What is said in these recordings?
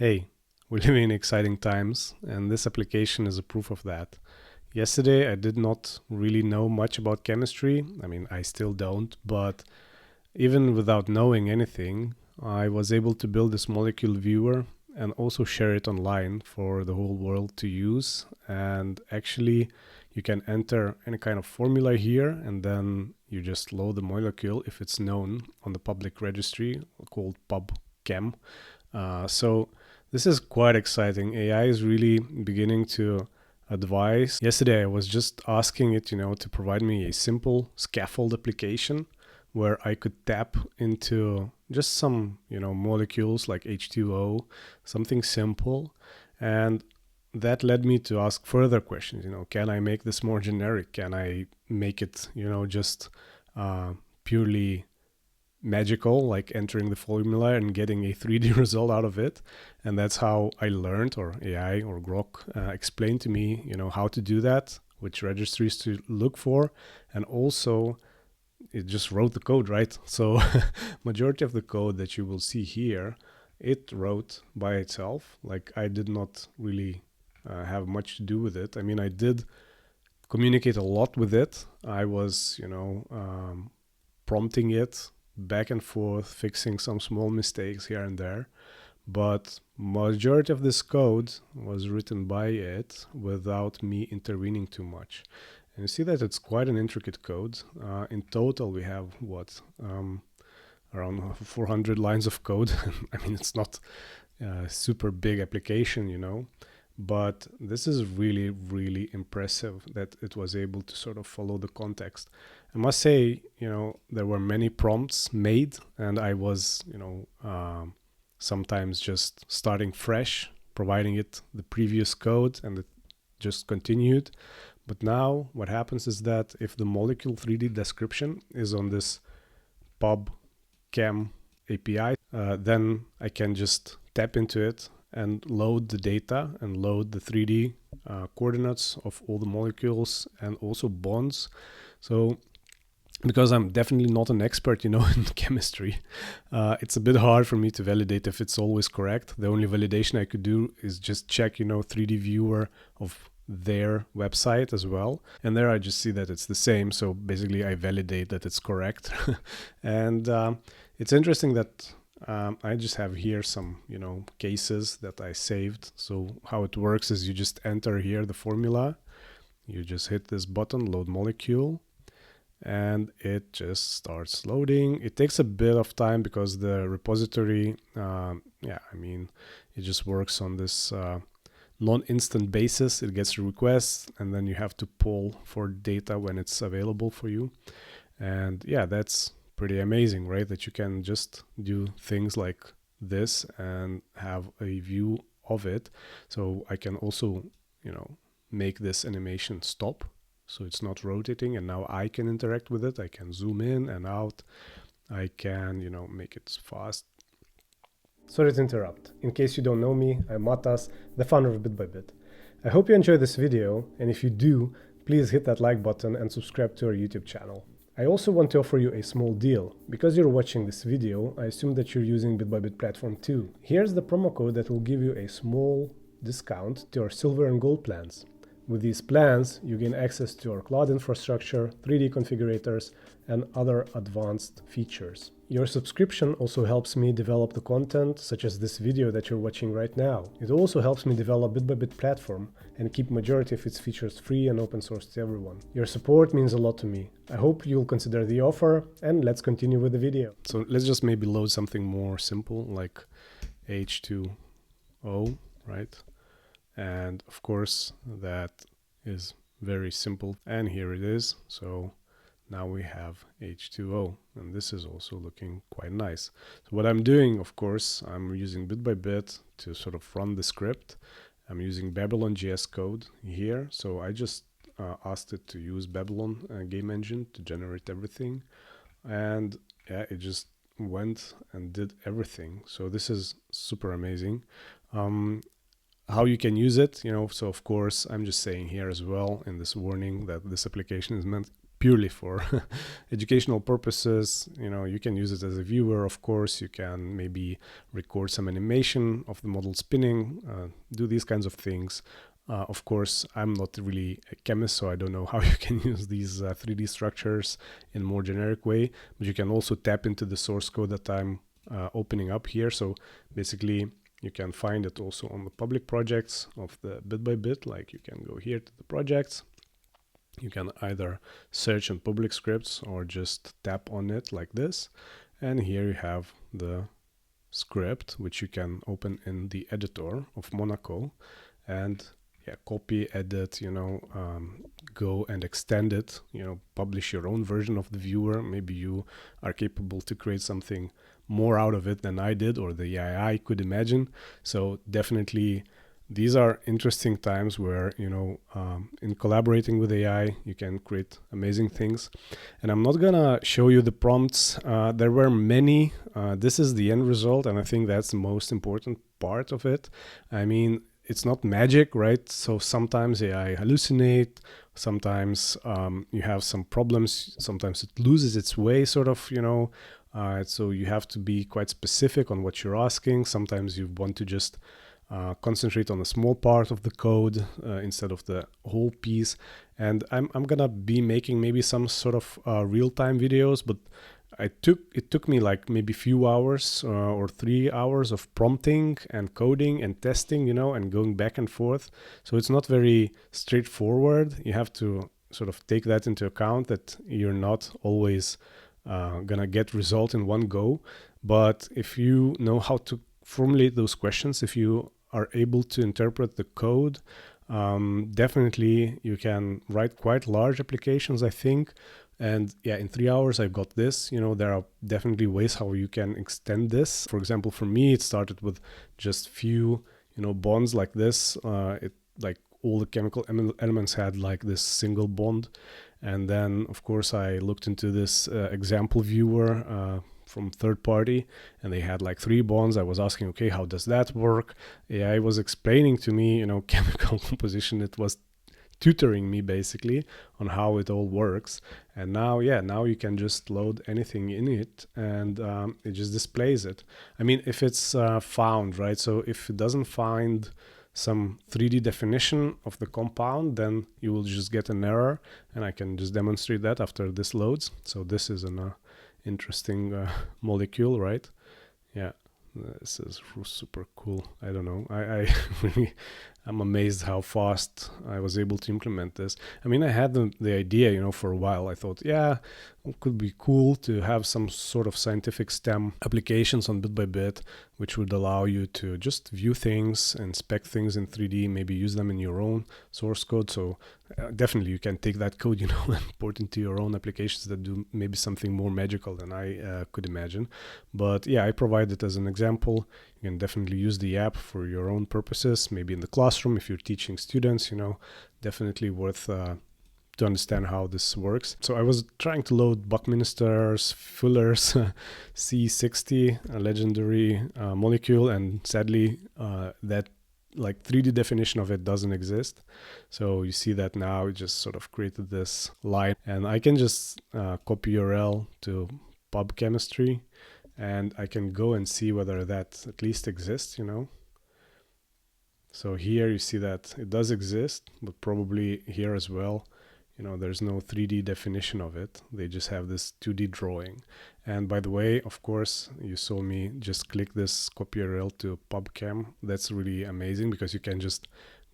Hey, we're living in exciting times, and this application is a proof of that. Yesterday, I did not really know much about chemistry. I mean, I still don't, but even without knowing anything, I was able to build this molecule viewer and also share it online for the whole world to use. And actually, you can enter any kind of formula here, and then you just load the molecule if it's known on the public registry called PubChem. So this is quite exciting. AI is really beginning to advise. Yesterday, I was just asking it, to provide me a simple scaffold application where I could tap into just some, molecules like H2O, something simple. And that led me to ask further questions. Can I make this more generic? Can I make it, just purely magical, like entering the formula and getting a 3D result out of it? And that's how I learned, or AI or Grok explained to me, how to do that, which registries to look for, and also it just wrote the code, right? So majority of the code that you will see here, it wrote by itself. Like, I did not really have much to do with it. I mean, I did communicate a lot with it. I was, prompting it back and forth, fixing some small mistakes here and there. But majority of this code was written by it without me intervening too much. And you see that it's quite an intricate code. In total, we have around 400 lines of code. I mean, it's not a super big application, but this is really, really impressive that it was able to sort of follow the context. I must say, there were many prompts made, and I was, sometimes just starting fresh, providing it the previous code, and it just continued. But now what happens is that if the molecule 3D description is on this PubChem API, then I can just tap into it and load the data and load the 3D coordinates of all the molecules and also bonds. So because I'm definitely not an expert, in chemistry, it's a bit hard for me to validate if it's always correct. The only validation I could do is just check, 3D viewer of their website as well. And there I just see that it's the same. So basically I validate that it's correct. And it's interesting that I just have here some, cases that I saved. So how it works is you just enter here the formula. You just hit this button, load molecule, and it just starts loading. It takes a bit of time because the repository, it just works on this non-instant basis. It gets a request, and then you have to pull for data when it's available for you. And yeah, that's pretty amazing, right? That you can just do things like this and have a view of it. So I can also, make this animation stop, so it's not rotating, and now I can interact with it. I can zoom in and out. I can, make it fast. Sorry to interrupt. In case you don't know me, I'm Matas, the founder of BitByBit. I hope you enjoyed this video, and if you do, please hit that like button and subscribe to our YouTube channel. I also want to offer you a small deal. Because you're watching this video, I assume that you're using BitByBit platform too. Here's the promo code that will give you a small discount to our silver and gold plans. With these plans, you gain access to our cloud infrastructure, 3D configurators, and other advanced features. Your subscription also helps me develop the content, such as this video that you're watching right now. It also helps me develop BitByBit platform and keep majority of its features free and open source to everyone. Your support means a lot to me. I hope you'll consider the offer, and let's continue with the video. So let's just maybe load something more simple like H2O, right? And of course that is very simple, and here it is. So now we have H2O, and this is also looking quite nice. So what I'm doing, of course, I'm using BitByBit to sort of run the script. I'm using BabylonJS code here. So I just asked it to use Babylon game engine to generate everything, and yeah, it just went and did everything. So this is super amazing. How you can use it, so of course I'm just saying here as well in this warning that this application is meant purely for educational purposes. You can use it as a viewer, of course. You can maybe record some animation of the model spinning, do these kinds of things. Of course, I'm not really a chemist, so I don't know how you can use these 3D structures in a more generic way, but you can also tap into the source code that I'm opening up here. So basically, you can find it also on the public projects of the BitByBit. Like, you can go here to the projects. You can either search in public scripts or just tap on it like this. And here you have the script, which you can open in the editor of Monaco. And copy, edit, go and extend it, publish your own version of the viewer. Maybe you are capable to create something more out of it than I did, or the AI could imagine. So definitely these are interesting times where, in collaborating with AI, you can create amazing things. And I'm not gonna show you the prompts. There were many. This is the end result, and I think that's the most important part of it. I mean, it's not magic, right? So sometimes AI hallucinate, sometimes you have some problems, sometimes it loses its way, sort of, so you have to be quite specific on what you're asking. Sometimes you want to just concentrate on a small part of the code instead of the whole piece. And I'm gonna be making maybe some sort of real-time videos, but it took me like maybe few hours or 3 hours of prompting and coding and testing, and going back and forth. So it's not very straightforward. You have to sort of take that into account, that you're not always gonna get result in one go. But if you know how to formulate those questions, if you are able to interpret the code, definitely you can write quite large applications, I think. And in 3 hours, I got this. There are definitely ways how you can extend this. For example, for me, it started with just few, bonds like this. Like all the chemical elements had like this single bond. And then, of course, I looked into this example viewer from third party, and they had like 3 bonds. I was asking, okay, how does that work? AI was explaining to me, chemical composition. It was tutoring me basically on how it all works. And now you can just load anything in it, and it just displays it. I mean, if it's found, right? So if it doesn't find some 3D definition of the compound, then you will just get an error, and I can just demonstrate that after this loads. So this is an interesting molecule, right? Yeah, this is super cool. I don't know. I really, I'm amazed how fast I was able to implement this. I mean, I had the idea, for a while. I thought, it could be cool to have some sort of scientific STEM applications on BitByBit, which would allow you to just view things, inspect things in 3D, maybe use them in your own source code. So definitely you can take that code, and port into your own applications that do maybe something more magical than I could imagine. But I provide it as an example. You can definitely use the app for your own purposes, maybe in the classroom if you're teaching students, definitely worth to understand how this works. So I was trying to load Buckminister Fuller's C60, a legendary molecule, and sadly that like 3D definition of it doesn't exist. So you see that now it just sort of created this line, and I can just copy URL to PubChemistry, and I can go and see whether that at least exists, So here you see that it does exist, but probably here as well, there's no 3D definition of it. They just have this 2D drawing. And by the way, of course, you saw me just click this copy URL to PubChem. That's really amazing because you can just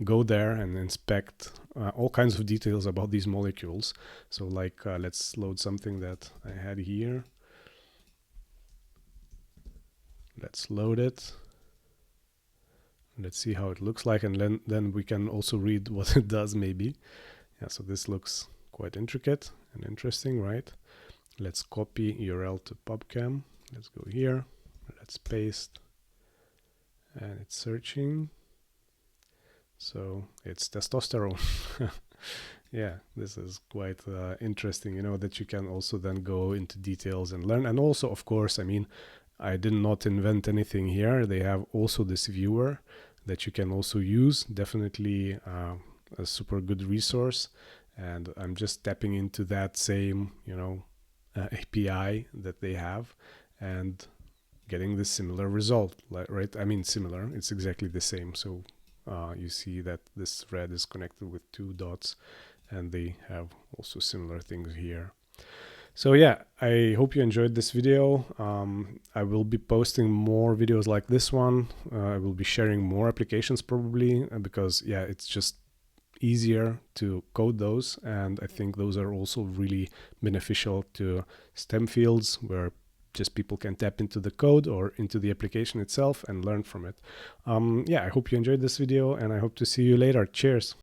go there and inspect all kinds of details about these molecules. So like, let's load something that I had here. Let's load it. Let's see how it looks like, and then we can also read what it does maybe. So this looks quite intricate and interesting, right? Let's copy URL to PubChem. Let's go here. Let's paste. And it's searching. So it's testosterone. This is quite interesting, that you can also then go into details and learn. And also, of course, I mean, I did not invent anything here. They have also this viewer that you can also use. Definitely a super good resource. and I'm just tapping into that same, API that they have and getting this similar result, right? I mean, similar, it's exactly the same. So you see that this thread is connected with 2 dots, and they have also similar things here. So yeah, I hope you enjoyed this video. I will be posting more videos like this one. I will be sharing more applications probably, because yeah, it's just easier to code those, and I think those are also really beneficial to STEM fields where just people can tap into the code or into the application itself and learn from it. Yeah, I hope you enjoyed this video, and I hope to see you later. Cheers.